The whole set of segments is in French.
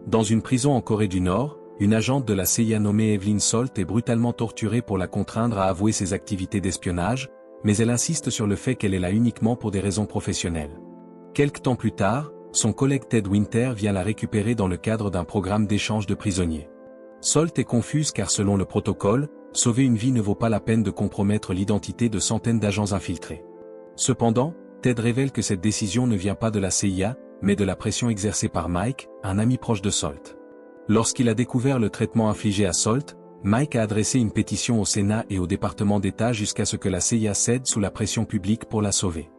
Dans une prison en Corée du Nord, une agente de la CIA nommée Evelyn Salt est brutalement torturée pour la contraindre à avouer ses activités d'espionnage, mais elle insiste sur le fait qu'elle est là uniquement pour des raisons professionnelles. Quelque temps plus tard, son collègue Ted Winter vient la récupérer dans le cadre d'un programme d'échange de prisonniers. Salt est confuse car selon le protocole, sauver une vie ne vaut pas la peine de compromettre l'identité de centaines d'agents infiltrés. Cependant, Ted révèle que cette décision ne vient pas de la CIA, mais de la pression exercée par Mike, un ami proche de Salt. Lorsqu'il a découvert le traitement infligé à Salt, Mike a adressé une pétition au Sénat et au département d'État jusqu'à ce que la CIA cède sous la pression publique pour la sauver.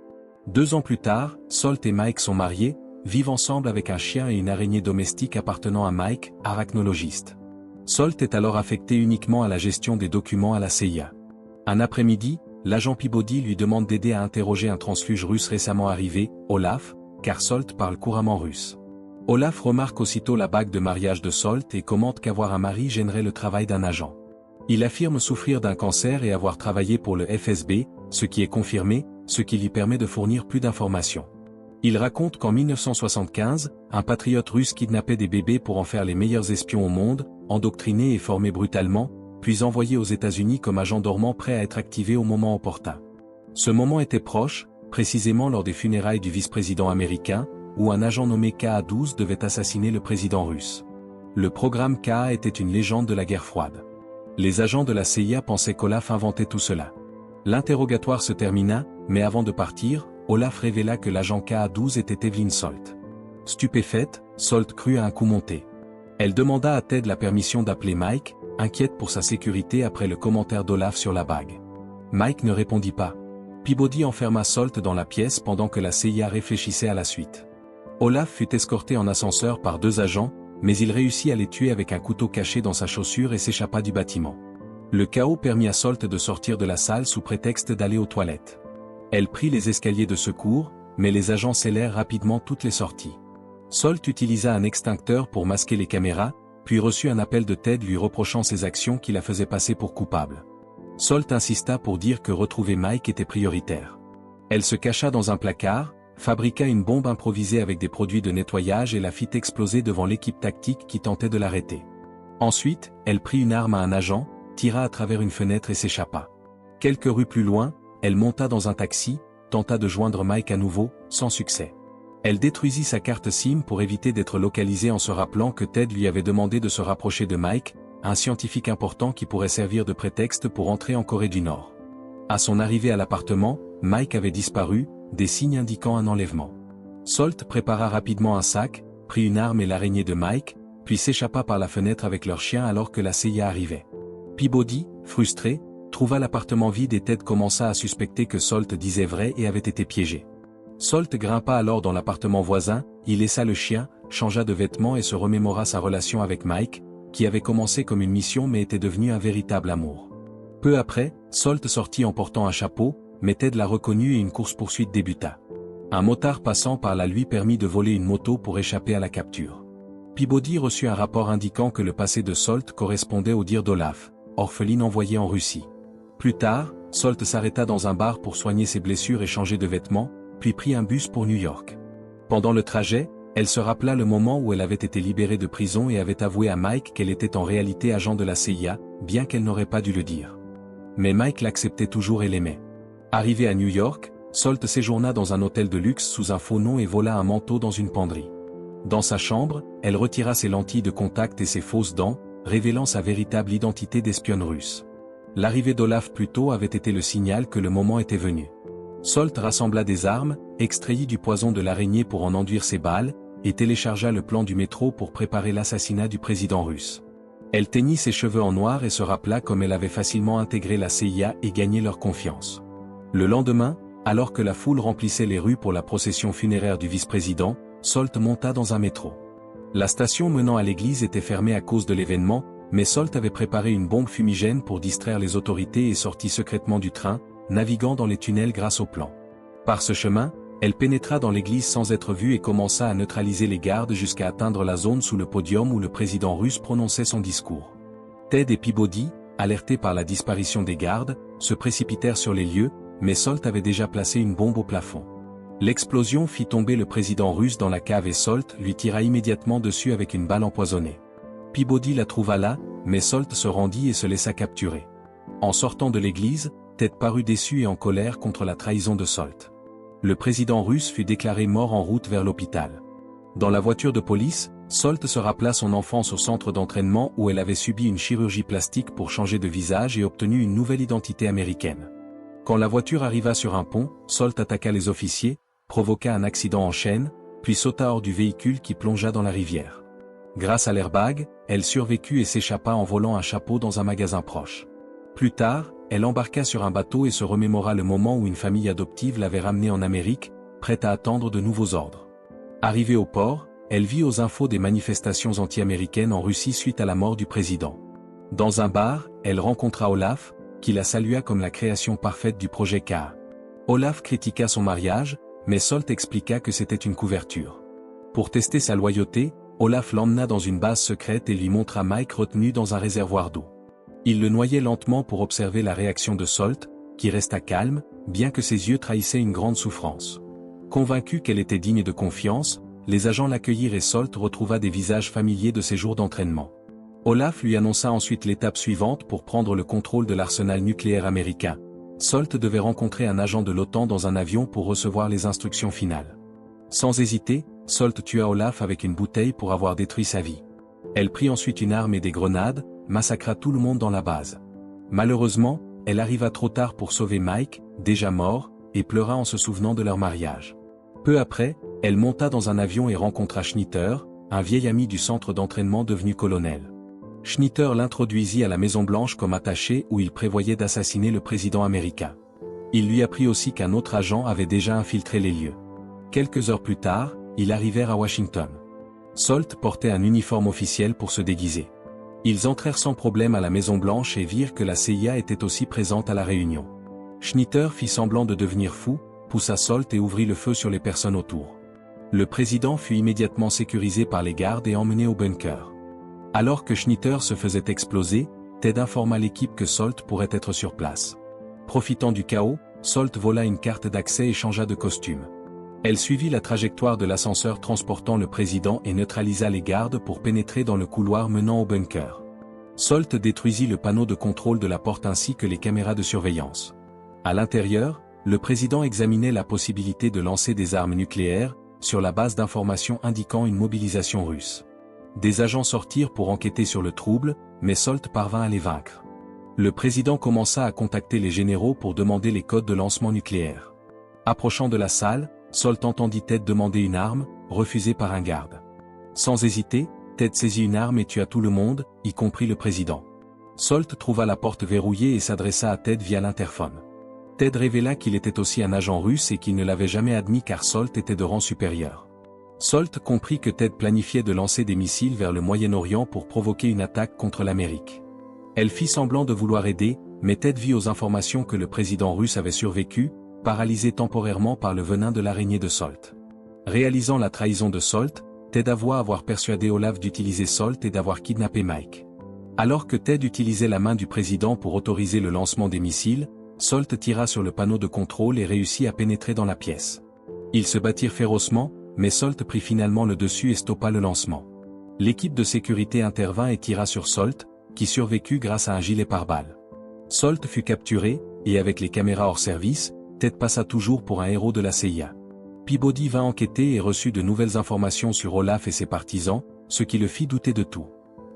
2 ans plus tard, Salt et Mike sont mariés, vivent ensemble avec un chien et une araignée domestique appartenant à Mike, arachnologiste. Salt est alors affecté uniquement à la gestion des documents à la CIA. Un après-midi, l'agent Peabody lui demande d'aider à interroger un transfuge russe récemment arrivé, Olaf, car Salt parle couramment russe. Olaf remarque aussitôt la bague de mariage de Salt et commente qu'avoir un mari gênerait le travail d'un agent. Il affirme souffrir d'un cancer et avoir travaillé pour le FSB, ce qui est confirmé, ce qui lui permet de fournir plus d'informations. Il raconte qu'en 1975, un patriote russe kidnappait des bébés pour en faire les meilleurs espions au monde, endoctrinés et formés brutalement, puis envoyés aux États-Unis comme agents dormants prêts à être activés au moment opportun. Ce moment était proche, précisément lors des funérailles du vice-président américain, où un agent nommé KA-12 devait assassiner le président russe. Le programme KA était une légende de la guerre froide. Les agents de la CIA pensaient qu'Olaf inventait tout cela. L'interrogatoire se termina, mais avant de partir, Olaf révéla que l'agent KA-12 était Evelyn Salt. Stupéfaite, Salt crut à un coup monté. Elle demanda à Ted la permission d'appeler Mike, inquiète pour sa sécurité après le commentaire d'Olaf sur la bague. Mike ne répondit pas. Peabody enferma Salt dans la pièce pendant que la CIA réfléchissait à la suite. Olaf fut escorté en ascenseur par 2 agents, mais il réussit à les tuer avec un couteau caché dans sa chaussure et s'échappa du bâtiment. Le chaos permit à Salt de sortir de la salle sous prétexte d'aller aux toilettes. Elle prit les escaliers de secours, mais les agents scellèrent rapidement toutes les sorties. Salt utilisa un extincteur pour masquer les caméras, puis reçut un appel de Ted lui reprochant ses actions qui la faisaient passer pour coupable. Salt insista pour dire que retrouver Mike était prioritaire. Elle se cacha dans un placard, fabriqua une bombe improvisée avec des produits de nettoyage et la fit exploser devant l'équipe tactique qui tentait de l'arrêter. Ensuite, elle prit une arme à un agent, tira à travers une fenêtre et s'échappa. Quelques rues plus loin, elle monta dans un taxi, tenta de joindre Mike à nouveau, sans succès. Elle détruisit sa carte SIM pour éviter d'être localisée en se rappelant que Ted lui avait demandé de se rapprocher de Mike, un scientifique important qui pourrait servir de prétexte pour entrer en Corée du Nord. À son arrivée à l'appartement, Mike avait disparu, des signes indiquant un enlèvement. Salt prépara rapidement un sac, prit une arme et l'araignée de Mike, puis s'échappa par la fenêtre avec leur chien alors que la CIA arrivait. Peabody, frustré, trouva l'appartement vide et Ted commença à suspecter que Salt disait vrai et avait été piégé. Salt grimpa alors dans l'appartement voisin, y laissa le chien, changea de vêtements et se remémora sa relation avec Mike, qui avait commencé comme une mission mais était devenu un véritable amour. Peu après, Salt sortit en portant un chapeau, mais Ted la reconnut et une course-poursuite débuta. Un motard passant par là lui permit de voler une moto pour échapper à la capture. Peabody reçut un rapport indiquant que le passé de Salt correspondait au dire d'Olaf, orpheline envoyée en Russie. Plus tard, Salt s'arrêta dans un bar pour soigner ses blessures et changer de vêtements, puis prit un bus pour New York. Pendant le trajet, elle se rappela le moment où elle avait été libérée de prison et avait avoué à Mike qu'elle était en réalité agent de la CIA, bien qu'elle n'aurait pas dû le dire. Mais Mike l'acceptait toujours et l'aimait. Arrivée à New York, Salt séjourna dans un hôtel de luxe sous un faux nom et vola un manteau dans une penderie. Dans sa chambre, elle retira ses lentilles de contact et ses fausses dents, révélant sa véritable identité d'espionne russe. L'arrivée d'Olaf plus tôt avait été le signal que le moment était venu. Salt rassembla des armes, extrayit du poison de l'araignée pour en enduire ses balles, et téléchargea le plan du métro pour préparer l'assassinat du président russe. Elle teignit ses cheveux en noir et se rappela comme elle avait facilement intégré la CIA et gagné leur confiance. Le lendemain, alors que la foule remplissait les rues pour la procession funéraire du vice-président, Salt monta dans un métro. La station menant à l'église était fermée à cause de l'événement, mais Salt avait préparé une bombe fumigène pour distraire les autorités et sortit secrètement du train, naviguant dans les tunnels grâce au plan. Par ce chemin, elle pénétra dans l'église sans être vue et commença à neutraliser les gardes jusqu'à atteindre la zone sous le podium où le président russe prononçait son discours. Ted et Peabody, alertés par la disparition des gardes, se précipitèrent sur les lieux, mais Salt avait déjà placé une bombe au plafond. L'explosion fit tomber le président russe dans la cave et Salt lui tira immédiatement dessus avec une balle empoisonnée. Peabody la trouva là, mais Salt se rendit et se laissa capturer. En sortant de l'église, Ted parut déçu et en colère contre la trahison de Salt. Le président russe fut déclaré mort en route vers l'hôpital. Dans la voiture de police, Salt se rappela son enfance au centre d'entraînement où elle avait subi une chirurgie plastique pour changer de visage et obtenu une nouvelle identité américaine. Quand la voiture arriva sur un pont, Salt attaqua les officiers, provoqua un accident en chaîne, puis sauta hors du véhicule qui plongea dans la rivière. Grâce à l'airbag, elle survécut et s'échappa en volant un chapeau dans un magasin proche. Plus tard, elle embarqua sur un bateau et se remémora le moment où une famille adoptive l'avait ramenée en Amérique, prête à attendre de nouveaux ordres. Arrivée au port, elle vit aux infos des manifestations anti-américaines en Russie suite à la mort du président. Dans un bar, elle rencontra Olaf, qui la salua comme la création parfaite du projet K. Olaf critiqua son mariage, mais Salt expliqua que c'était une couverture. Pour tester sa loyauté, Olaf l'emmena dans une base secrète et lui montra Mike retenu dans un réservoir d'eau. Il le noyait lentement pour observer la réaction de Salt, qui resta calme, bien que ses yeux trahissaient une grande souffrance. Convaincu qu'elle était digne de confiance, les agents l'accueillirent et Salt retrouva des visages familiers de ses jours d'entraînement. Olaf lui annonça ensuite l'étape suivante pour prendre le contrôle de l'arsenal nucléaire américain. Salt devait rencontrer un agent de l'OTAN dans un avion pour recevoir les instructions finales. Sans hésiter, Salt tua Olaf avec une bouteille pour avoir détruit sa vie. Elle prit ensuite une arme et des grenades, massacra tout le monde dans la base. Malheureusement, elle arriva trop tard pour sauver Mike, déjà mort, et pleura en se souvenant de leur mariage. Peu après, elle monta dans un avion et rencontra Schnitter, un vieil ami du centre d'entraînement devenu colonel. Schnitter l'introduisit à la Maison-Blanche comme attaché où il prévoyait d'assassiner le président américain. Il lui apprit aussi qu'un autre agent avait déjà infiltré les lieux. Quelques heures plus tard, ils arrivèrent à Washington. Salt portait un uniforme officiel pour se déguiser. Ils entrèrent sans problème à la Maison-Blanche et virent que la CIA était aussi présente à la réunion. Schnitter fit semblant de devenir fou, poussa Salt et ouvrit le feu sur les personnes autour. Le président fut immédiatement sécurisé par les gardes et emmené au bunker. Alors que Schnitter se faisait exploser, Ted informa l'équipe que Salt pourrait être sur place. Profitant du chaos, Salt vola une carte d'accès et changea de costume. Elle suivit la trajectoire de l'ascenseur transportant le président et neutralisa les gardes pour pénétrer dans le couloir menant au bunker. Salt détruisit le panneau de contrôle de la porte ainsi que les caméras de surveillance. À l'intérieur, le président examinait la possibilité de lancer des armes nucléaires, sur la base d'informations indiquant une mobilisation russe. Des agents sortirent pour enquêter sur le trouble, mais Salt parvint à les vaincre. Le président commença à contacter les généraux pour demander les codes de lancement nucléaire. Approchant de la salle, Salt entendit Ted demander une arme, refusée par un garde. Sans hésiter, Ted saisit une arme et tua tout le monde, y compris le président. Salt trouva la porte verrouillée et s'adressa à Ted via l'interphone. Ted révéla qu'il était aussi un agent russe et qu'il ne l'avait jamais admis car Salt était de rang supérieur. Salt comprit que Ted planifiait de lancer des missiles vers le Moyen-Orient pour provoquer une attaque contre l'Amérique. Elle fit semblant de vouloir aider, mais Ted vit aux informations que le président russe avait survécu, paralysé temporairement par le venin de l'araignée de Salt. Réalisant la trahison de Salt, Ted avoua avoir persuadé Olaf d'utiliser Salt et d'avoir kidnappé Mike. Alors que Ted utilisait la main du président pour autoriser le lancement des missiles, Salt tira sur le panneau de contrôle et réussit à pénétrer dans la pièce. Ils se battirent férocement, mais Salt prit finalement le dessus et stoppa le lancement. L'équipe de sécurité intervint et tira sur Salt, qui survécut grâce à un gilet pare-balles. Salt fut capturé, et avec les caméras hors service, Ted passa toujours pour un héros de la CIA. Peabody vint enquêter et reçut de nouvelles informations sur Olaf et ses partisans, ce qui le fit douter de tout.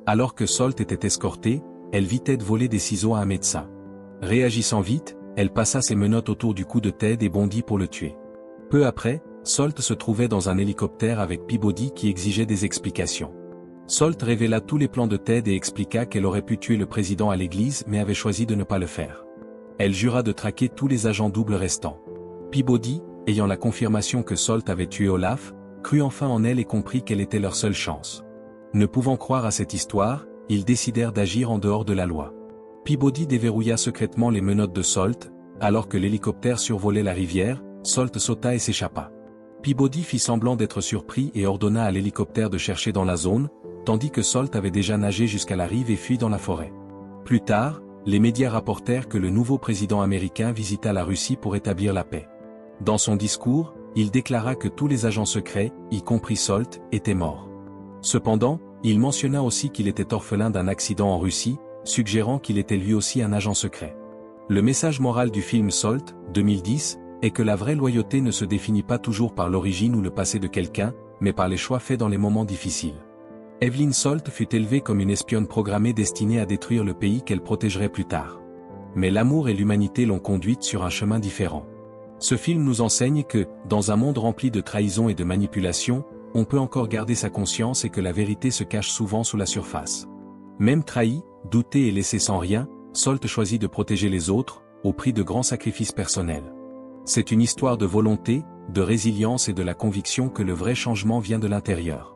Alors que Salt était escorté, elle vit Ted voler des ciseaux à un médecin. Réagissant vite, elle passa ses menottes autour du cou de Ted et bondit pour le tuer. Peu après, Salt se trouvait dans un hélicoptère avec Peabody qui exigeait des explications. Salt révéla tous les plans de Ted et expliqua qu'elle aurait pu tuer le président à l'église mais avait choisi de ne pas le faire. Elle jura de traquer tous les agents doubles restants. Peabody, ayant la confirmation que Salt avait tué Olaf, crut enfin en elle et comprit qu'elle était leur seule chance. Ne pouvant croire à cette histoire, ils décidèrent d'agir en dehors de la loi. Peabody déverrouilla secrètement les menottes de Salt, alors que l'hélicoptère survolait la rivière, Salt sauta et s'échappa. Peabody fit semblant d'être surpris et ordonna à l'hélicoptère de chercher dans la zone, tandis que Salt avait déjà nagé jusqu'à la rive et fui dans la forêt. Plus tard, les médias rapportèrent que le nouveau président américain visita la Russie pour établir la paix. Dans son discours, il déclara que tous les agents secrets, y compris Salt, étaient morts. Cependant, il mentionna aussi qu'il était orphelin d'un accident en Russie, suggérant qu'il était lui aussi un agent secret. Le message moral du film Salt, 2010, est que la vraie loyauté ne se définit pas toujours par l'origine ou le passé de quelqu'un, mais par les choix faits dans les moments difficiles. Evelyn Salt fut élevée comme une espionne programmée destinée à détruire le pays qu'elle protégerait plus tard. Mais l'amour et l'humanité l'ont conduite sur un chemin différent. Ce film nous enseigne que, dans un monde rempli de trahison et de manipulation, on peut encore garder sa conscience et que la vérité se cache souvent sous la surface. Même trahi, douté et laissé sans rien, Salt choisit de protéger les autres, au prix de grands sacrifices personnels. C'est une histoire de volonté, de résilience et de la conviction que le vrai changement vient de l'intérieur.